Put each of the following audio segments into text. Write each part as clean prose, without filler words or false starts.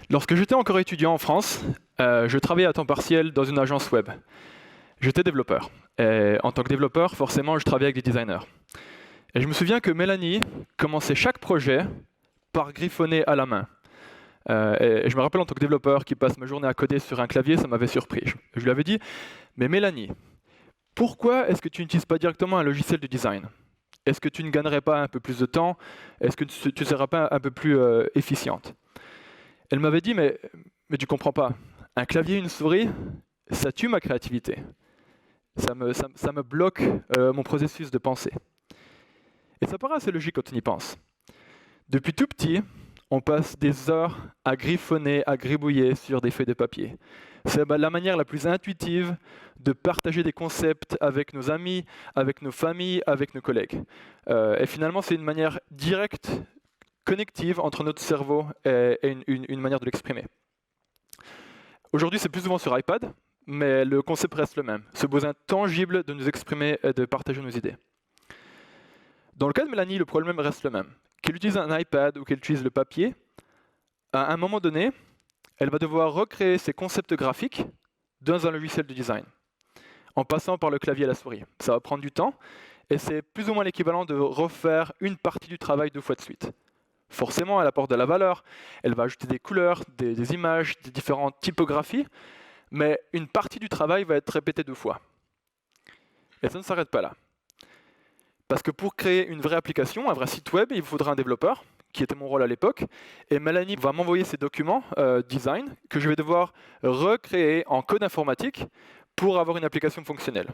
Lorsque j'étais encore étudiant en France, je travaillais à temps partiel dans une agence web. J'étais développeur. Et en tant que développeur, forcément, je travaillais avec des designers. Et je me souviens que Mélanie commençait chaque projet par griffonner à la main. Et je me rappelle en tant que développeur qui passe ma journée à coder sur un clavier, ça m'avait surpris. Je lui avais dit, mais Mélanie, pourquoi est-ce que tu n'utilises pas directement un logiciel de design? Est-ce que tu ne gagnerais pas un peu plus de temps? Est-ce que tu ne serais pas un peu plus efficiente? Elle m'avait dit, mais tu comprends pas. Un clavier et une souris, ça tue ma créativité. Ça me bloque mon processus de pensée. Et ça paraît assez logique quand on y pense. Depuis tout petit, on passe des heures à griffonner, à gribouiller sur des feuilles de papier. C'est la manière la plus intuitive de partager des concepts avec nos amis, avec nos familles, avec nos collègues. Et finalement, c'est une manière directe, connective entre notre cerveau et une manière de l'exprimer. Aujourd'hui, c'est plus souvent sur iPad, mais le concept reste le même. Ce besoin tangible de nous exprimer et de partager nos idées. Dans le cas de Mélanie, le problème reste le même. Qu'elle utilise un iPad ou qu'elle utilise le papier, à un moment donné, elle va devoir recréer ses concepts graphiques dans un logiciel de design, en passant par le clavier et la souris. Ça va prendre du temps, et c'est plus ou moins l'équivalent de refaire une partie du travail 2 fois de suite. Forcément, elle apporte de la valeur, elle va ajouter des couleurs, des images, des différentes typographies, mais une partie du travail va être répétée 2 fois. Et ça ne s'arrête pas là. Parce que pour créer une vraie application, un vrai site web, il faudra un développeur, qui était mon rôle à l'époque, et Mélanie va m'envoyer ces documents design que je vais devoir recréer en code informatique pour avoir une application fonctionnelle.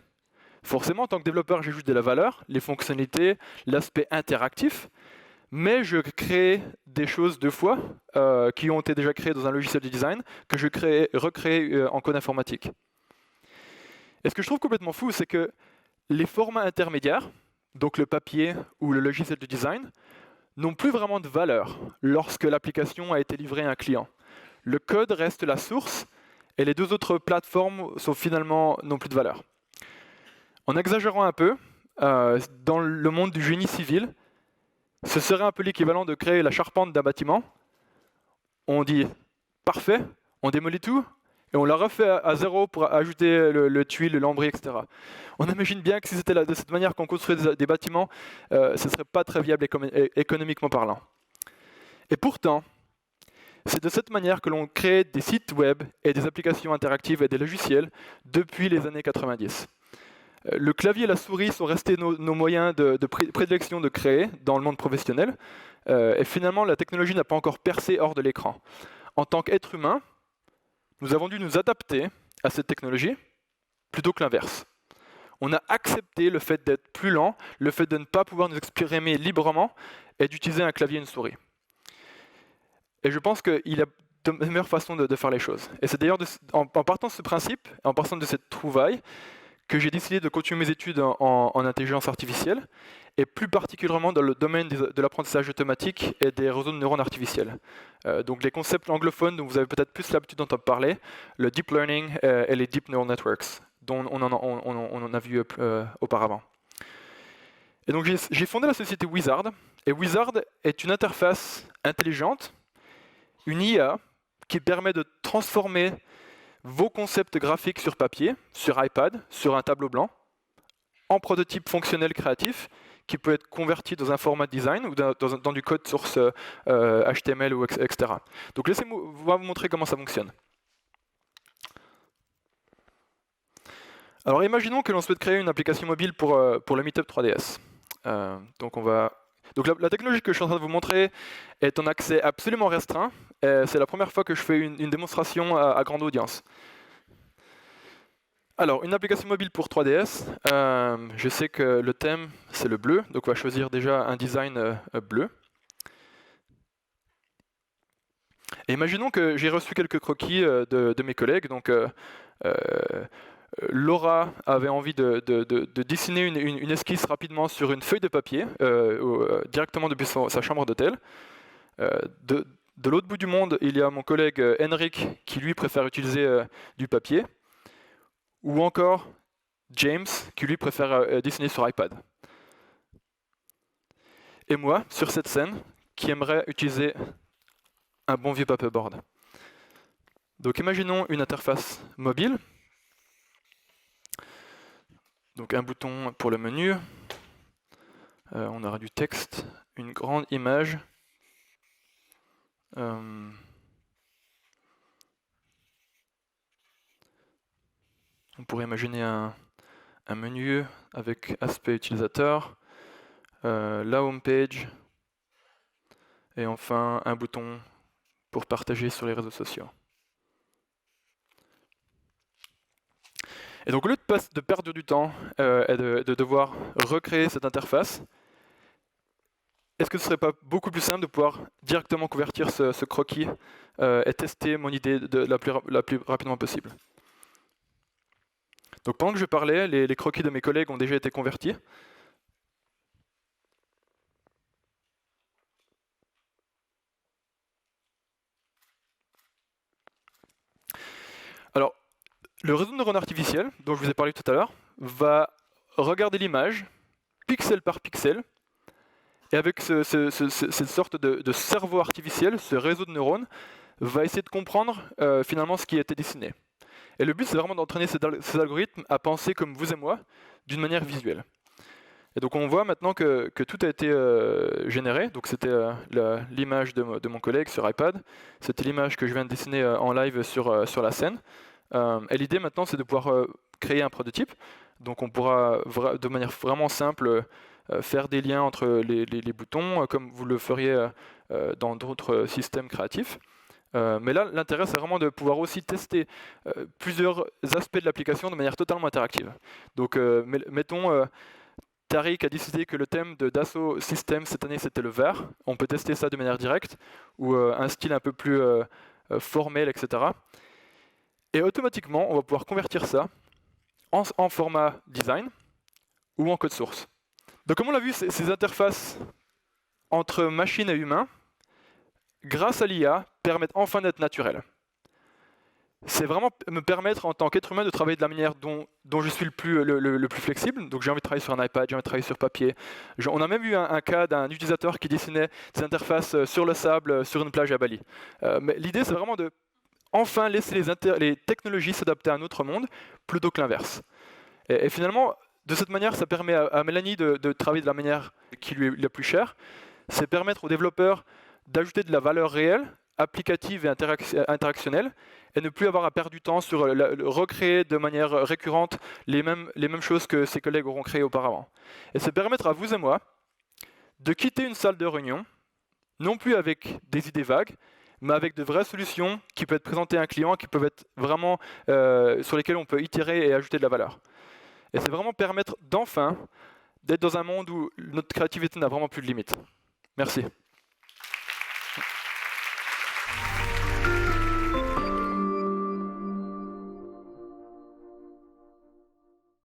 Forcément, en tant que développeur, j'ajoute de la valeur, les fonctionnalités, l'aspect interactif, mais je crée des choses 2 fois qui ont été déjà créées dans un logiciel de design que je recrée en code informatique. Et ce que je trouve complètement fou, c'est que les formats intermédiaires, donc le papier ou le logiciel de design, n'ont plus vraiment de valeur lorsque l'application a été livrée à un client. Le code reste la source et les 2 autres plateformes n'ont plus de valeur. En exagérant un peu, dans le monde du génie civil, ce serait un peu l'équivalent de créer la charpente d'un bâtiment. On dit parfait, on démolit tout et on la refait à zéro pour ajouter le tuile, le lambris, etc. On imagine bien que si c'était de cette manière qu'on construisait des bâtiments, ce ne serait pas très viable économiquement parlant. Et pourtant, c'est de cette manière que l'on crée des sites web et des applications interactives et des logiciels depuis les années 90. Le clavier et la souris sont restés nos moyens de prédilection de créer dans le monde professionnel. Et finalement, la technologie n'a pas encore percé hors de l'écran. En tant qu'être humain, nous avons dû nous adapter à cette technologie plutôt que l'inverse. On a accepté le fait d'être plus lent, le fait de ne pas pouvoir nous exprimer librement et d'utiliser un clavier et une souris. Et je pense qu'il y a de meilleures façons de faire les choses. Et c'est d'ailleurs en partant de ce principe, en partant de cette trouvaille, que j'ai décidé de continuer mes études en intelligence artificielle, et plus particulièrement dans le domaine de l'apprentissage automatique et des réseaux de neurones artificiels. Donc les concepts anglophones dont vous avez peut-être plus l'habitude d'entendre parler, le deep learning et les deep neural networks, dont on en a vu auparavant. Et donc j'ai fondé la société Wizard, et Wizard est une interface intelligente, une IA qui permet de transformer vos concepts graphiques sur papier, sur iPad, sur un tableau blanc, en prototype fonctionnel créatif qui peut être converti dans un format design ou dans du code source HTML, ou etc. Donc laissez-moi vous montrer comment ça fonctionne. Alors imaginons que l'on souhaite créer une application mobile pour le Meetup 3DS. Donc la technologie que je suis en train de vous montrer est en accès absolument restreint. C'est la première fois que je fais une démonstration à grande audience. Alors, une application mobile pour 3DS. Je sais que le thème, c'est le bleu. Donc on va choisir déjà un design bleu. Et imaginons que j'ai reçu quelques croquis de mes collègues. Donc Laura avait envie de dessiner une esquisse rapidement sur une feuille de papier, directement depuis sa chambre d'hôtel. De l'autre bout du monde, il y a mon collègue Henrik qui lui préfère utiliser du papier, ou encore James qui lui préfère dessiner sur iPad. Et moi, sur cette scène, qui aimerait utiliser un bon vieux paperboard. Donc imaginons une interface mobile. Donc un bouton pour le menu. On aura du texte, une grande image. On pourrait imaginer un menu avec aspect utilisateur, la home page, et enfin un bouton pour partager sur les réseaux sociaux. Et donc au lieu de perdre du temps et de devoir recréer cette interface, est-ce que ce serait pas beaucoup plus simple de pouvoir directement convertir ce croquis et tester mon idée la plus rapidement possible? Donc pendant que je parlais, les croquis de mes collègues ont déjà été convertis. Alors, le réseau de neurones artificiels, dont je vous ai parlé tout à l'heure, va regarder l'image, pixel par pixel, et avec cette sorte de cerveau artificiel, ce réseau de neurones, va essayer de comprendre finalement ce qui a été dessiné. Et le but, c'est vraiment d'entraîner ces algorithmes à penser comme vous et moi, d'une manière visuelle. Et donc on voit maintenant que tout a été généré. Donc c'était l'image de mon collègue sur iPad, c'était l'image que je viens de dessiner en live sur la scène. Et l'idée maintenant, c'est de pouvoir créer un prototype. Donc on pourra de manière vraiment simple faire des liens entre les boutons, comme vous le feriez dans d'autres systèmes créatifs. Mais là, l'intérêt, c'est vraiment de pouvoir aussi tester plusieurs aspects de l'application de manière totalement interactive. Donc mettons, Tariq a décidé que le thème de Dassault Systèmes cette année, c'était le vert. On peut tester ça de manière directe, ou un style un peu plus formel, etc. Et automatiquement, on va pouvoir convertir ça en format design ou en code source. Donc comme on l'a vu, ces interfaces entre machine et humain, grâce à l'IA, permettent enfin d'être naturelles. C'est vraiment me permettre en tant qu'être humain de travailler de la manière dont je suis le plus flexible. Donc j'ai envie de travailler sur un iPad, j'ai envie de travailler sur papier. On a même eu un cas d'un utilisateur qui dessinait des interfaces sur le sable, sur une plage à Bali. Mais l'idée, c'est vraiment de enfin laisser les technologies s'adapter à un autre monde, plutôt que l'inverse. Et finalement, de cette manière, ça permet à Mélanie de travailler de la manière qui lui est la plus chère. C'est permettre aux développeurs d'ajouter de la valeur réelle, applicative et interactionnelle, et ne plus avoir à perdre du temps sur recréer de manière récurrente les mêmes choses que ses collègues auront créées auparavant. Et c'est permettre à vous et moi de quitter une salle de réunion, non plus avec des idées vagues, mais avec de vraies solutions qui peuvent être présentées à un client, qui peuvent être vraiment sur lesquelles on peut itérer et ajouter de la valeur. Et c'est vraiment permettre d'enfin d'être dans un monde où notre créativité n'a vraiment plus de limites. Merci.